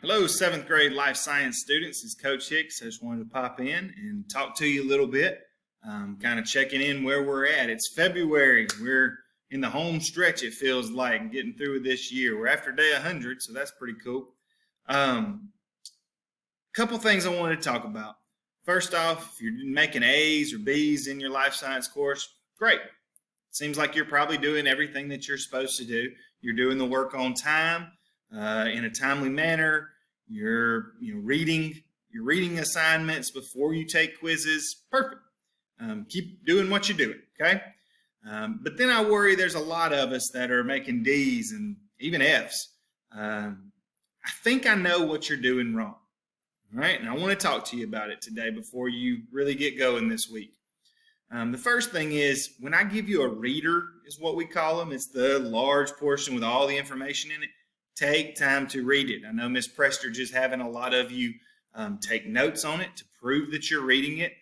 Hello, 7th grade life science students. It's Coach Hicks. I just wanted to pop in and talk to you a little bit, kind of checking in where we're at. It's February. We're in the home stretch, it feels like, getting through this year. We're after day 100, so that's pretty cool. Couple things I wanted to talk about. First off, if you're making A's or B's in your life science course, great. Seems like you're probably doing everything that you're supposed to do. You're doing the work on time, in a timely manner. You're reading assignments before you take quizzes. Perfect. Keep doing what you're doing, okay? But then I worry there's a lot of us that are making D's and even F's. I think I know what you're doing wrong, all right? And I want to talk to you about it today before you really get going this week. The first thing is, when I give you a reader, is what we call them. It's the large portion with all the information in it. Take time to read it. I know Miss Prestridge is having a lot of you take notes on it to prove that you're reading it.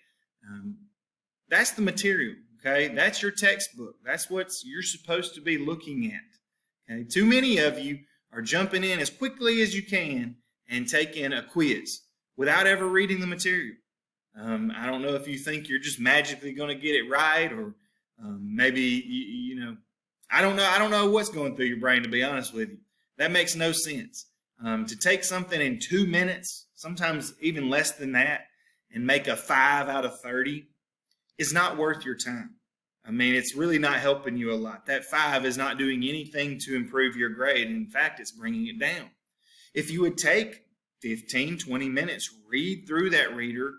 That's the material, okay? That's your textbook. That's what you're supposed to be looking at. Okay? Too many of you are jumping in as quickly as you can and taking a quiz without ever reading the material. I don't know if you think you're just magically going to get it right, or maybe I don't know what's going through your brain, to be honest with you. That makes no sense. To take something in 2 minutes, sometimes even less than that, and make a 5 out of 30 is not worth your time. I mean, it's really not helping you a lot. That 5 is not doing anything to improve your grade. In fact, it's bringing it down. If you would take 15, 20 minutes, read through that reader,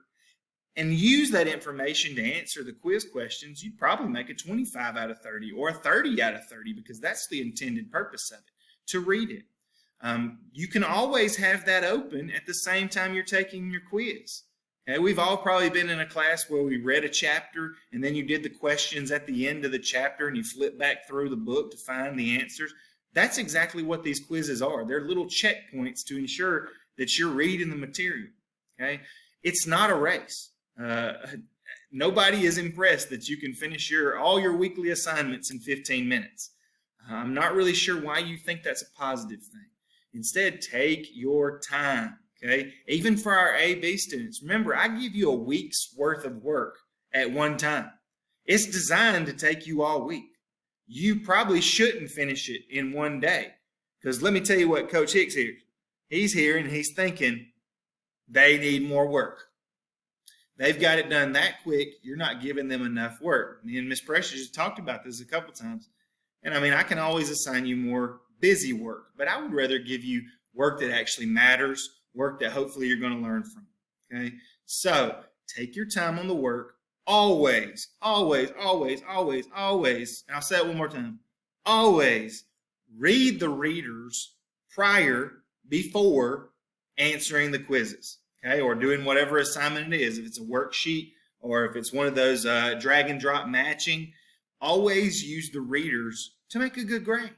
and use that information to answer the quiz questions, you'd probably make a 25 out of 30 or a 30 out of 30, because that's the intended purpose of it, to read it. You can always have that open at the same time you're taking your quiz. Okay? We've all probably been in a class where we read a chapter and then you did the questions at the end of the chapter and you flip back through the book to find the answers. That's exactly what these quizzes are. They're little checkpoints to ensure that you're reading the material. Okay? It's not a race. Nobody is impressed that you can finish all your weekly assignments in 15 minutes. I'm not really sure why you think that's a positive thing. Instead, take your time, okay? Even for our A-B students, remember, I give you a week's worth of work at one time. It's designed to take you all week. You probably shouldn't finish it in one day, because let me tell you what Coach Hicks hears. He's here and he's thinking they need more work. They've got it done that quick. You're not giving them enough work. Me and Miss Precious has talked about this a couple times. And I mean, I can always assign you more busy work, but I would rather give you work that actually matters, work that hopefully you're going to learn from. Okay? So take your time on the work. Always, always, always, always, always, and I'll say it one more time, always read the readers before answering the quizzes. Okay, or doing whatever assignment it is. If it's a worksheet or if it's one of those drag and drop matching, always use the readers to make a good grade.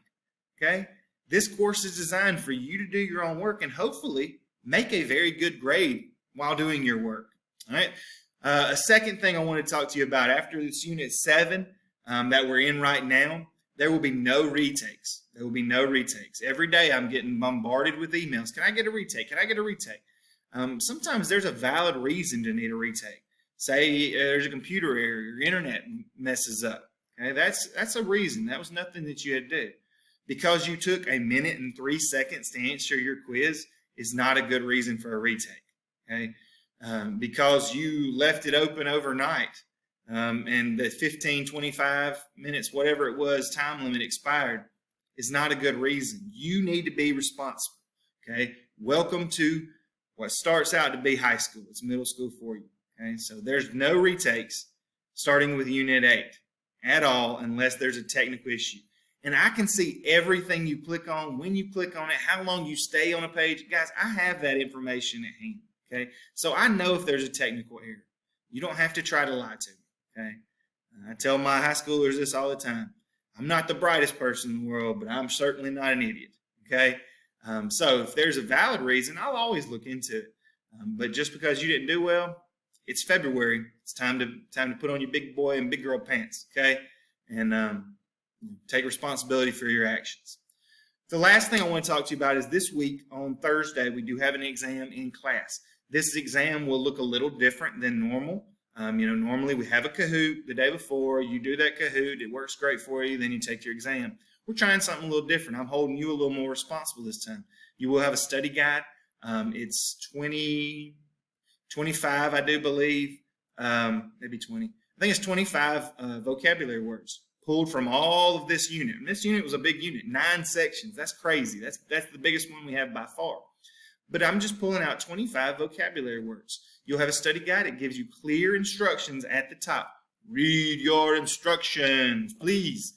Okay, this course is designed for you to do your own work and hopefully make a very good grade while doing your work. All right. A second thing I want to talk to you about, after this Unit 7 that we're in right now, there will be no retakes. There will be no retakes. Every day I'm getting bombarded with emails. Can I get a retake? Can I get a retake? Sometimes there's a valid reason to need a retake. Say there's a computer error, your internet messes up. Okay, that's a reason. That was nothing that you had to do. Because you took 1 minute and 3 seconds to answer your quiz is not a good reason for a retake. Okay, because you left it open overnight and the 15, 25 minutes, whatever it was, time limit expired is not a good reason. You need to be responsible. Okay, welcome to what starts out to be high school. It's middle school for you. Okay, so there's no retakes starting with Unit 8 at all unless there's a technical issue. And I can see everything you click on, when you click on it, how long you stay on a page. Guys, I have that information at hand. Okay, so I know if there's a technical error. You don't have to try to lie to me. Okay, I tell my high schoolers this all the time. I'm not the brightest person in the world, but I'm certainly not an idiot. Okay. So if there's a valid reason, I'll always look into it. But just because you didn't do well, it's February. It's time to put on your big boy and big girl pants, okay? And take responsibility for your actions. The last thing I want to talk to you about is this week on Thursday, we do have an exam in class. This exam will look a little different than normal. Normally we have a Kahoot the day before. You do that Kahoot. It works great for you. Then you take your exam. We're trying something a little different. I'm holding you a little more responsible this time. You will have a study guide. It's 25, I do believe, maybe 20. I think it's 25 vocabulary words pulled from all of this unit. And this unit was a big unit, 9 sections. That's crazy. That's the biggest one we have by far. But I'm just pulling out 25 vocabulary words. You'll have a study guide. It gives you clear instructions at the top. Read your instructions, please.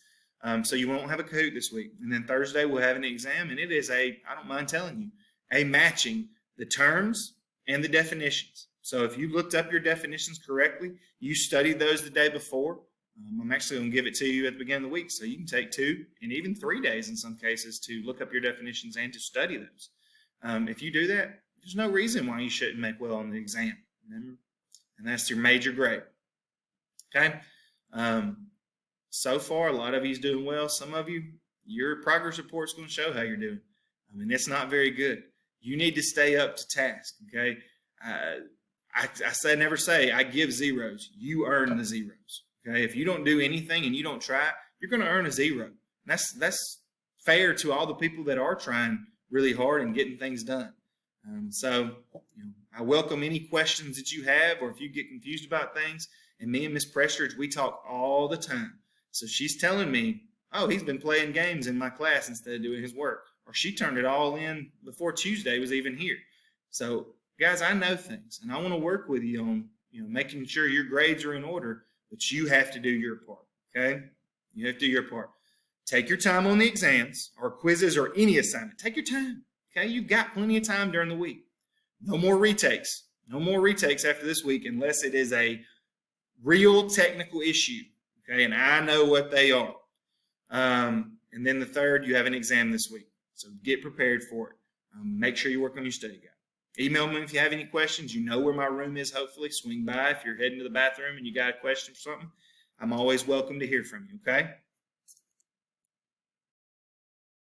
So you won't have a Kahoot this week. And then Thursday we'll have an exam, and it is I don't mind telling you, a matching the terms and the definitions. So if you looked up your definitions correctly, you studied those the day before, I'm actually going to give it to you at the beginning of the week, so you can take 2 and even 3 days in some cases to look up your definitions and to study those. If you do that, there's no reason why you shouldn't make well on the exam. Remember? And that's your major grade. Okay? So far, a lot of you's doing well. Some of you, your progress report's going to show how you're doing. I mean, it's not very good. You need to stay up to task, okay? I never say I give zeros. You earn the zeros, okay? If you don't do anything and you don't try, you're going to earn a 0. That's fair to all the people that are trying really hard and getting things done. I welcome any questions that you have, or if you get confused about things. And me and Miss Prestridge, we talk all the time. So she's telling me, oh, he's been playing games in my class instead of doing his work. Or she turned it all in before Tuesday was even here. So, guys, I know things, and I want to work with you on making sure your grades are in order, but you have to do your part, okay? You have to do your part. Take your time on the exams or quizzes or any assignment. Take your time, okay? You've got plenty of time during the week. No more retakes. No more retakes after this week unless it is a real technical issue, okay? And I know what they are. And then the third, you have an exam this week. So get prepared for it. Make sure you work on your study guide. Email me if you have any questions. You know where my room is, hopefully. Swing by if you're heading to the bathroom and you got a question or something. I'm always welcome to hear from you, okay?